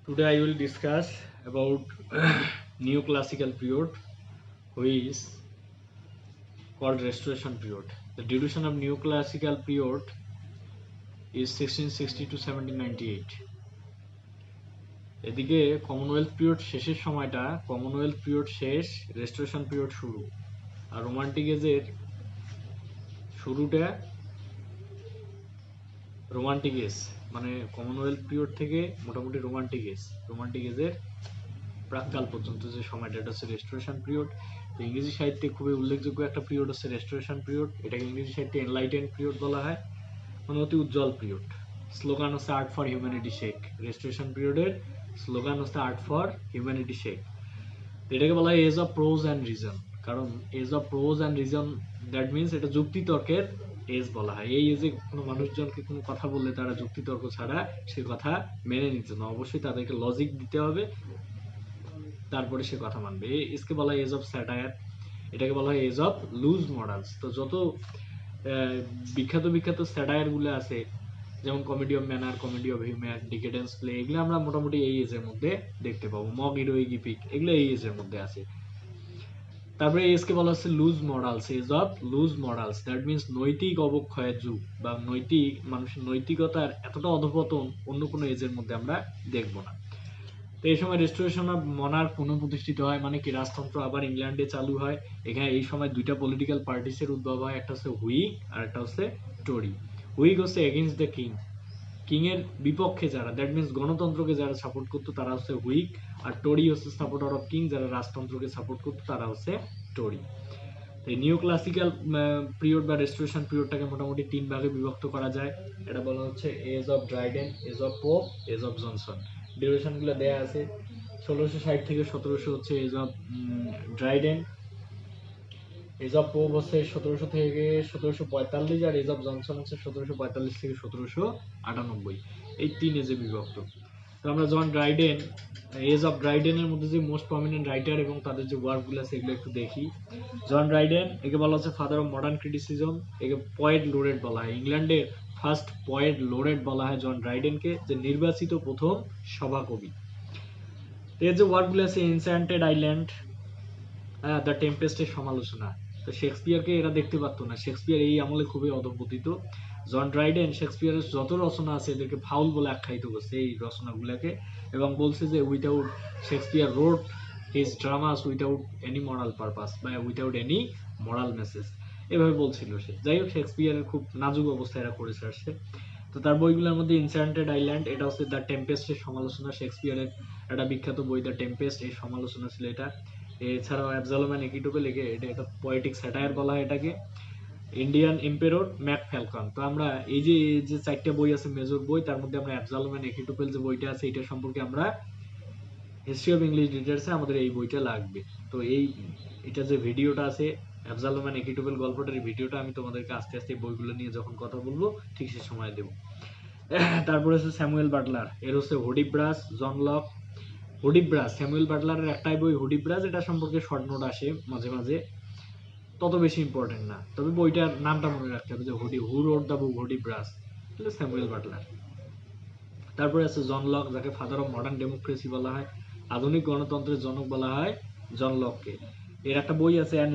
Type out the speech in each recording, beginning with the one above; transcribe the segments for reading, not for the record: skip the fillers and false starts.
Today I will discuss about neoclassical period, which is called Restoration period. The duration of neoclassical period is 1660 to 1798. এদিকে Commonwealth period শেষের সময়টা Commonwealth period শেষ, restoration period শুরু, আর romantic এজের শুরুটা romantic age, মানে Commonwealth period থেকে মোটামুটি রোমান্টিক এজের প্রাককাল পর্যন্ত যে সময়টা, এটা হচ্ছে রেস্টোরেশন পিরিয়ড। তো ইংরেজি সাহিত্যে খুবই উল্লেখযোগ্য একটা পিরিয়ড হচ্ছে রেস্টোরেশন পিরিয়ড। এটাকে ইংরেজি সাহিত্যে এনলাইটেন্ড পিরিয়ড বলা হয়, মানে অতি উজ্জ্বল পিরিয়ড। স্লোগান হচ্ছে art for humanity sake. Restoration পিরিয়ডের স্লোগান হচ্ছে আর্ট ফর হিউম্যানিটি শেক। এটাকে বলা হয় age of prose and reason, কারণ age of prose and reason that means এটা যুক্তিতর্কের এজ বলা হয়। এই এজে কোনো মানুষজনকে কোনো কথা বললে তারা যুক্তিতর্ক ছাড়া সে কথা মেনে নিত না, অবশ্যই তাদেরকে লজিক দিতে হবে, তারপরে সে কথা মানবে। এজকে বলা হয় এজ অফ স্যাটায়ার, এটাকে বলা হয় এজ অফ লুজ মরালস। তো যত বিখ্যাত বিখ্যাত স্যাটায়ার গুলো আছে, যেমন comedy of manner, comedy of humour, decadence play, এগুলো আমরা মোটামুটি এই এজের মধ্যে দেখতে পাবো। মগ হিরোইক ইপিক, এগুলো এই এজের মধ্যে আছে। তারপরে এজকে বলা হচ্ছে loose morals, age of loose morals, that means নৈতিক অবক্ষয়ের যুগ, বা মানুষের নৈতিকতার এতটা অধপতন অন্য কোনো এজের মধ্যে আমরা দেখবো না। তো এই সময় রেস্টোরেশন অফ মনার্ক পুনঃপ্রতিষ্ঠিত হয়, মানে কি রাজতন্ত্র আবার ইংল্যান্ডে চালু হয়। এখানে এই সময় দুইটা পলিটিক্যাল পার্টিসের উদ্ভব হয়, একটা হচ্ছে হুইগ আর একটা হচ্ছে টরি। হুইগ হচ্ছে এগেইনস্ট দ্য কিং এর বিপক্ষে যারা, দ্যাট মিনস গণতন্ত্রকে যারা সাপোর্ট করতো তারা হচ্ছে হুইগ, আর টরি হচ্ছে সাপোর্টার অফ কিং, যারা রাজতন্ত্রকে সাপোর্ট করতো তারা হচ্ছে টরি। এই নিউ ক্লাসিক্যাল পিরিয়ড বা রেস্টোরেশন পিরিয়ডটাকে মোটামুটি তিন ভাগে বিভক্ত করা যায়। এটা বলা হচ্ছে age of Dryden, age of Pope, age of Johnson. ডিউরেশনগুলো দেয়া আছে। 1660 থেকে 1700 হচ্ছে age of Dryden, age of Pope হচ্ছে 1700 থেকে 1745, আর এজ অফ জনসন হচ্ছে 1745 থেকে 1798। এই তিন এজে বিভক্ত। তো আমরা জন ড্রাইডেন, এজ অফ ড্রাইডেনের মধ্যে যে মোস্ট প্রমিনেন্ট রাইটার এবং তাদের যে ওয়ার্কগুলো আছে এগুলো একটু দেখি। জন ড্রাইডেন, একে বলা হচ্ছে ফাদার অফ মডার্ন ক্রিটিসিজম, একে পয়েট লোরেট বলা হয়। ইংল্যান্ডের ফার্স্ট পয়েট লোরেট বলা হয় জন ড্রাইডেনকে, যে নির্বাচিত প্রথম সভাকবি। এর যে ওয়ার্কগুলো আছে, এনচ্যান্টেড আইল্যান্ড, দ্য টেম্পেস্টের সমালোচনা। তো শেক্সপিয়ারকে এরা দেখতে পারতো না, শেক্সপিয়ার এই আমলে খুবই অধঃপতিত। জন ড্রাইডেন শেক্সপিয়ারের যত রচনা আছে এদেরকে ফাউল বলে আখ্যায়িত করছে এই রচনাগুলোকে, এবং বলছে যে without Shakespeare wrote his dramas without any moral purpose, বা উইথাউট এনি মরাল মেসেজ, এভাবে বলছিল সে। যাই হোক, শেক্সপিয়ারের খুব নাজুক অবস্থায় এরা করেছে আসছে। তো তার বইগুলোর মধ্যে ইনচ্যান্টেড আইল্যান্ড, এটা হচ্ছে দ্য টেম্পেস্টের সমালোচনা। শেক্সপিয়ারের একটা বিখ্যাত বই দ্য টেম্পেস্ট, এই সমালোচনা ছিল এটা। এছাড়াও অ্যাবজালম অ্যান্ড একিটোপেল, এটা একটা পোয়েটিক স্যাটায়ার বলা হয় এটাকে। Indian emperor Mac Falcon. তো আমরা এই যে চারটা বই আছে মেজর বই, তার মধ্যে আমরা অ্যাবজালম অ্যান্ড একিটোপেল যে বইটা আছে এটা সম্পর্কে আমরা হিস্ট্রি অফ ইংলিশ লিটারেচারে আমাদের এই বইটা লাগবে। তো এটা যে ভিডিওটা আছে অ্যাবজালম অ্যান্ড একিটোপেল গল্পটার, এই ভিডিওটা আমি তোমাদেরকে আস্তে আস্তে বইগুলো নিয়ে যখন কথা বলবো ঠিক সে সময় দেবো। তারপরে হচ্ছে স্যামুয়েল বাটলার, এর হচ্ছে হুডিব্রাস, জন লক। হুডিব্রাস, স্যামুয়েল বাটলারের একটাই বই হুডিব্রাস, এটা সম্পর্কে শর্ট নোট আসে মাঝে মাঝে, তত বেশি ইম্পর্টেন্ট না, তবে বইটার নামটা মনে রাখতে হবে যে হু রোড দ্য বুক হুডিব্রাস, তাহলে স্যামুয়েল বাটলার। তারপরে আছে জন লক, যাকে ফাদার অফ মডার্ন ডেমোক্রেসি বলা হয়, আধুনিক গণতন্ত্রের জনক বলা হয় জন লককে। এর একটা বই আছে an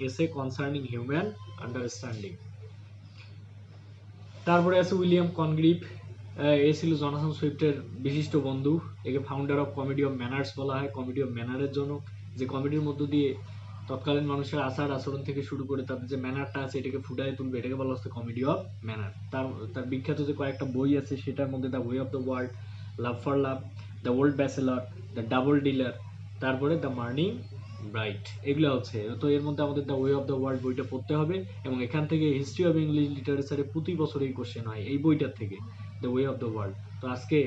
essay concerning human understanding. তারপরে আছে উইলিয়াম কনগ্রিভ, এ ছিল জনাথন সুইফটের বিশিষ্ট বন্ধু। একে founder of comedy of manners বলা হয়, কমেডি অফ ম্যানারের জনক, যে কমেডির মধ্য দিয়ে তৎকালীন মানুষের আচার আচরণ থেকে শুরু করে তাদের যে ম্যানারটা আছে এটাকে ফুটায় তুলবে, এটাকে বলা হচ্ছে কমেডি অফ ম্যানার। তার বিখ্যাত যে কয়েকটা বই আছে সেটার মধ্যে the way of the world, love for love, the old bachelor, the double dealer, তারপরে দ্য মার্নিং ব্রাইট, এগুলো হচ্ছে। তো এর মধ্যে আমাদের the way of the world বইটা পড়তে হবে, এবং এখান থেকে হিস্ট্রি অফ ইংলিশ লিটারেচারে প্রতি বছর এই কোশ্চেন হয় এই বইটার থেকে, the way of the world. তো আজকে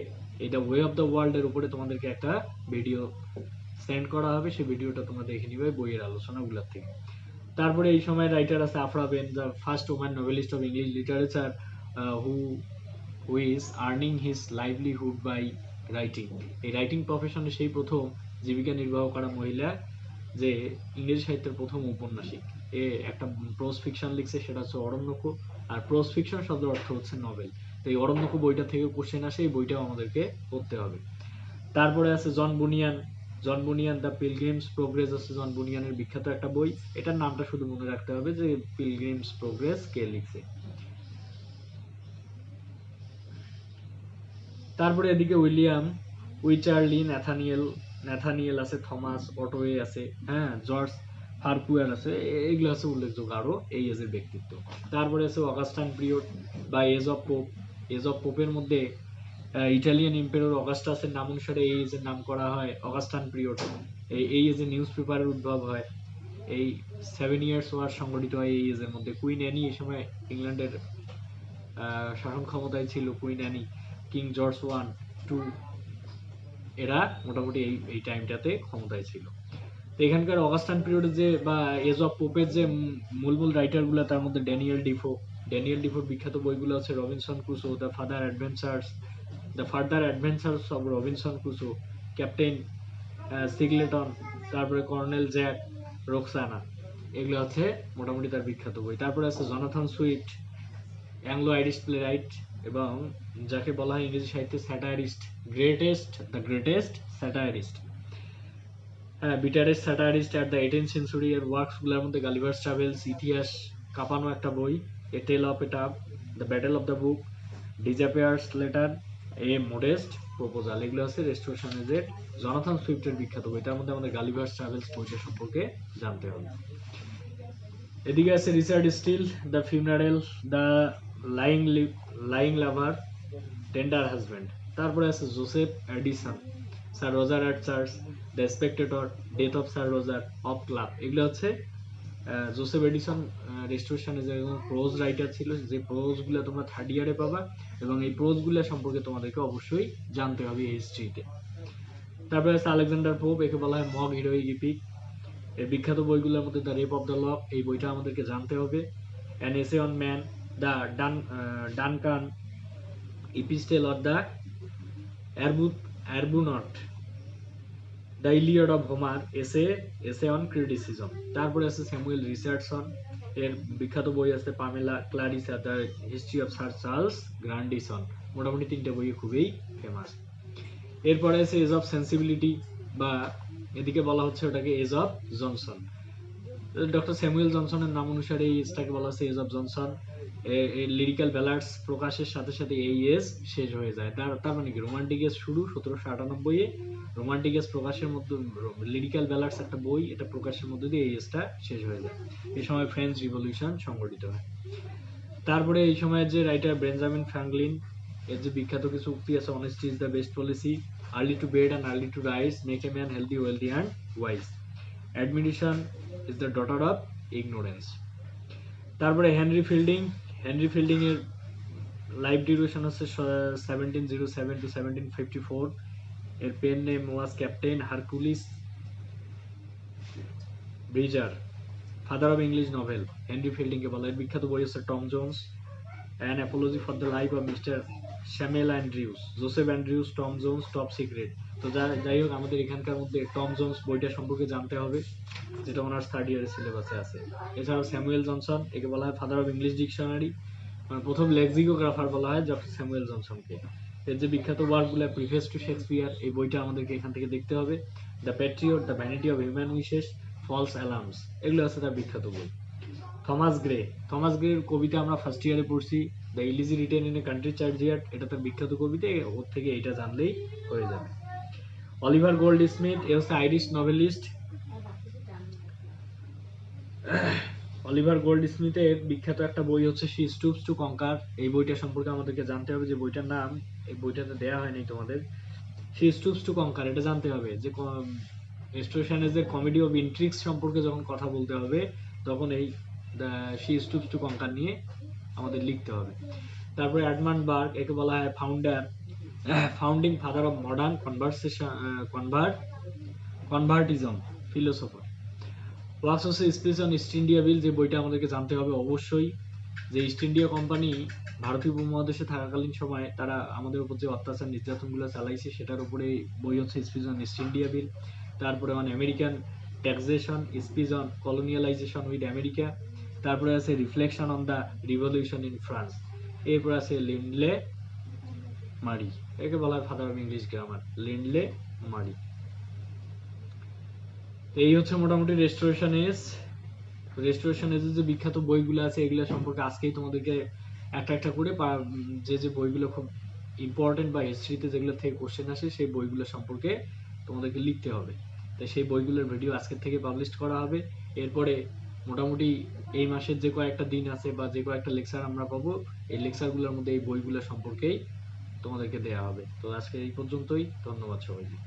এই দ্য ওয়ে অফ দ্য ওয়ার্ল্ডের উপরে তোমাদেরকে একটা ভিডিও সেন্ড করা হবে, সেই ভিডিওটা তোমরা দেখে নিবে বইয়ের আলোচনাগুলোর থেকে। তারপরে এই সময় রাইটার আছে Aphra Behn, the first woman novelist of English literature, who who is earning his livelihood by writing. এই রাইটিং প্রফেশনে সেই প্রথম জীবিকা নির্বাহ করা মহিলা, যে ইংরেজি সাহিত্যের প্রথম ঔপন্যাসিক। এ একটা প্রোজ ফিকশন লিখছে, সেটা হচ্ছে অরণ্যক। আর প্রোজ ফিকশন শব্দের অর্থ হচ্ছে নভেল। তো এই অরণ্যক বইটা থেকে কোশ্চেন আসে, এই বইটাও আমাদেরকে পড়তে হবে। তারপরে আছে জন বুনিয়ান দ্য পিলগ্রিমস প্রোগ্রেস আছে জন বুনিয়ানের বিখ্যাত একটা বই। এটার নামটা শুধু মনে রাখতে হবে যে পিলগ্রিমস প্রোগ্রেস কে লিখছে। তারপরে এদিকে উইলিয়াম উইচার্লি, ন্যাথানিয়েল আছে, থমাস অটোয়ে আছে, হ্যাঁ, জর্জ ফারকুয়ার আছে। এগুলো আছে উল্লেখযোগ্য আরো এই এজের ব্যক্তিত্ব। তারপরে আছে অগাস্টান পিরিয়ড বা age of Pope. Age of পোপের মধ্যে ইটালিয়ান এম্পায়ার অগাস্টাসের নাম অনুসারে এই এজের নাম করা হয় অগাস্টান পিরিয়ড। এই এজে নিউজ পেপারের উদ্ভব হয়। এই 7 ইয়ার্স ওয়ার সংগঠিত হয় এই এজের মধ্যে। কুইন অ্যানি এই সময় ইংল্যান্ডের শাসন ক্ষমতায় ছিল। কুইন অ্যানি, কিং জর্জ 1, 2 এরা মোটামুটি এই টাইমটাতে ক্ষমতায় ছিল। তো এখানকার অগাস্টান পিরিয়ডে যে বা এজ অফ পোপের যে মূল রাইটারগুলো, তার মধ্যে ড্যানিয়েল ডিফোর বিখ্যাত বইগুলো আছে Robinson Crusoe, the further adventures of Robinson Crusoe, Captain Singleton, তারপরে কর্নেল জ্যাক রোকসানা। এগুলো হচ্ছে মোটামুটি তার বিখ্যাত বই। তারপরে আছে Jonathan Swift, Anglo Irish playwright, এবং যাকে বলা হয় ইংরেজি সাহিত্যে স্যাটারিস্ট, দ্য গ্রেটেস্ট স্যাটারিস্ট, হ্যাঁ, bitterest satirist at the 18th century. এর ওয়ার্কসগুলোর মধ্যে গালিভার্স ট্রাভেলস, ইতিহাস কাঁপানো একটা বই, a tale of a tub, the battle of the book, Drapier's letter, a modest proposal. এগুলো হচ্ছে রেস্টোরেশন এজের জনাথন সুইফটের বিখ্যাত বই। তার মধ্যে আমাদের গালিভার্স ট্রাভেলস বইটা সম্পর্কে জানতে হবে। এদিকে আছে Richard Steele, The Funeral, The Lying Lover, Tender Husband. তারপরে আছে Joseph Addison, Sir Roger at Church, The Spectator, Death of Sir Roger, of Club. এগুলো হচ্ছে জোসেফ এডিসন রেস্টোরেশনে যে একজন প্রোজ রাইটার ছিল, যে প্রোজগুলো তোমরা থার্ড ইয়ারে পাবা, এবং এই প্রোজগুলো সম্পর্কে তোমাদেরকে অবশ্যই জানতে হবে এই হিস্ট্রিতে। তারপরে আছে আলেকজান্ডার পোপ, একে বলা হয় মগ হিরোইক ইপিক। এর বিখ্যাত বইগুলোর মধ্যে the rape of the lock, এই বইটা আমাদেরকে জানতে হবে। An essay on man, the Dunciad epistle of the Arbuthnot, the Iliad of Homer, essay on criticism. তারপরে আছে স্যামুয়েল রিচার্ডসন, এর বিখ্যাত বই আছে Pamela Clarissa, the history of Sir Charles Grandison. মোটামুটি 3টে বই খুবই ফেমাস। এরপরে আছে এজ অফ সেন্সিবিলিটি, বা এদিকে বলা হচ্ছে ওটাকে age of Johnson. Doctor Samuel জনসনের নাম অনুসারে এই এজটাকে বলা হচ্ছে age of Johnson. Lyrical ballads প্রকাশের সাথে সাথে এই এজ শেষ হয়ে যায়। তার মানে কি, রোমান্টিক এজ শুরু 1798-এ, রোমান্টিক এজ প্রকাশের মধ্যে লিরিক্যাল ব্যালাডস একটা বই, এটা প্রকাশের মধ্যে দিয়ে এই এজটা শেষ হয়ে যায়। এই সময় ফ্রেঞ্চ রিভলিউশন সংগঠিত হয়। তারপরে এই সময়ের যে রাইটার বেঞ্জামিন ফ্রাঙ্কলিন, এর যে বিখ্যাত কিছু উক্তি আছে, honesty is the best policy, early to bed and early to rise make a man healthy wealthy and wise, admiration is the daughter of ignorance. তারপরে হেনরি ফিল্ডিং এর লাইফ ডিউরেশন হচ্ছে 1707 to 1754। এর pen name was Captain Hercules Bridger, father of English novel, Henry Fielding কে বলা। এর বিখ্যাত বই হচ্ছে Tom Jones, an apology for the life of mister Samuel Andrews, Joseph Andrews, Tom Jones, top secret. তো যাই হোক, আমাদের এখানকার মধ্যে টম জোন্স বইটা সম্পর্কে জানতে হবে, যেটা অনার্স থার্ড ইয়ারের সিলেবাসে আছে। এছাড়াও স্যামুয়েল জনসন, একে বলা হয় ফাদার অফ ইংলিশ ডিকশনারি, মানে প্রথম লেক্সিকোগ্রাফার বলা হয় ডক্টর স্যামুয়েল জনসনকে। এর যে বিখ্যাত ওয়ার্কগুলো, প্রিফেস টু শেক্সপিয়ার, এই বইটা আমাদেরকে এখান থেকে দেখতে হবে। The patriot, the vanity of human wishes, false alarms, এগুলো আছে তার বিখ্যাত বই। থমাস গ্রের কবিতা আমরা ফার্স্ট ইয়ারে পড়ছি, the elegy written in a country churchyard, এটা তার বিখ্যাত কবিতা, ওর থেকে এটা জানলেই হয়ে যাবে। অলিভার গোল্ড স্মিথ, এ হচ্ছে আইরিশ নভেলিস্ট। অলিভার গোল্ড স্মিথের বিখ্যাত একটা বই হচ্ছে শি স্টুপস টু কনকার। এই বইটা সম্পর্কে আমাদেরকে জানতে হবে, যে বইটার নাম এই বইটাতে দেওয়া হয়নি তোমাদের, শি স্টুপস টু কনকার। এটা জানতে হবে যে রেস্টোরেশন এজের কমেডি অফ ইন্ট্রিক্স সম্পর্কে যখন কথা বলতে হবে, তখন এই শি স্টুপস টু কনকার নিয়ে আমাদের লিখতে হবে। তারপরে এডমান্ড বার্গ, একে বলা হয় founding father of modern conservatism philosopher. Plus হচ্ছে speech on East India bill, যে বইটা আমাদেরকে জানতে হবে অবশ্যই, যে ইস্ট ইন্ডিয়া কোম্পানি ভারতীয় উপমহাদেশে থাকাকালীন সময় তারা আমাদের উপর যে অত্যাচার নির্যাতনগুলো চালাইছে, সেটার উপরে বই হচ্ছে speech on East India bill. তারপরে on American taxation, speech on colonialization with America. তারপরে আছে reflection on the revolution in France. এরপর আছে লিন্ডলে মারি, একে বলা হয় father of English grammar, Lindley Murray. এই হচ্ছে মোটামুটি রেস্টোরেশন এজ। রেস্টোরেশন এজের যে বিখ্যাত বইগুলো আছে এগুলো সম্পর্কে আজকেই তোমাদেরকে একটা একটা করে যে যে বইগুলো খুব ইম্পর্টেন্ট বা হিস্ট্রিতে যেগুলো থেকে কোশ্চেন আসে সেই বইগুলো সম্পর্কে তোমাদেরকে লিখতে হবে। তাই সেই বইগুলোর ভিডিও আজকের থেকে পাবলিশ করা হবে। এরপরে মোটামুটি এই মাসের যে কয়েকটা দিন আছে বা যে কয়েকটা লেকচার আমরা পাবো, এই লেকচারগুলোর মধ্যে এই বইগুলো সম্পর্কেই তোমাদেরকে দেওয়া হবে। তো আজকে এই পর্যন্তই, ধন্যবাদ সবাইকে।